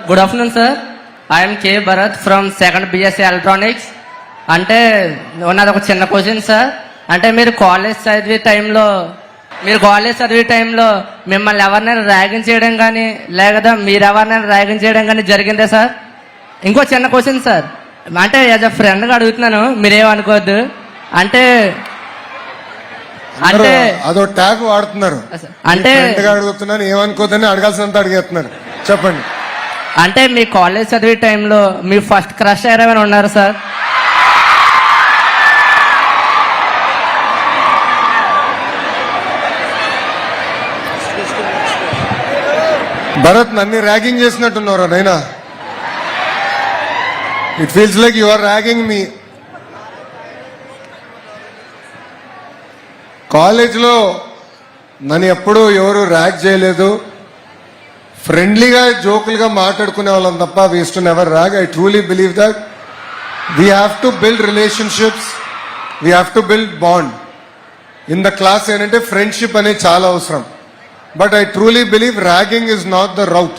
Good afternoon sir. I'm K Bharat from second BSc electronics. అంటే నాది ఒక చిన్న క్వశ్చన్ సార్. అంటే మీరు కాలేజ్ చదివే టైంలో మిమ్మల్ని ఎవరినైనా ర్యాగింగ్ చేయడం కానీ లేదా మీరు ఎవరినైనా ర్యాగింగ్ చేయడం కానీ జరిగిందే సార్? ఇంకో చిన్న క్వశ్చన్ సార్. అంటే యాజ్ అ ఫ్రెండ్గా అడుగుతున్నాను, మీరేమనుకోవద్దు. అంటే అంటే అదో ట్యాగ్ వాడుతున్నారు. అంటే అడుగుతున్నాను, ఏమనుకోద్దని అడగాల్సినంత అడిగేస్తున్నారు. చెప్పండి. అంటే మీ కాలేజ్ చదివే టైంలో మీ ఫస్ట్ క్రష్ ఎవరైనా ఉన్నారు సార్? భరత్, నన్ను ర్యాగింగ్ చేసినట్టున్నారా నైనా? It feels like you are ragging me. కాలేజ్లో నన్ను ఎప్పుడూ ఎవరు ర్యాగ్ చేయలేదు. ఫ్రెండ్లీగా జోకులుగా మాట్లాడుకునే వాళ్ళం తప్ప we used to never rag. I truly believe that we have to build relationships, we have to build bond. In the class ఏంటంటే ఫ్రెండ్షిప్ అనేది చాలా అవసరం. But I truly believe ragging is not the rate.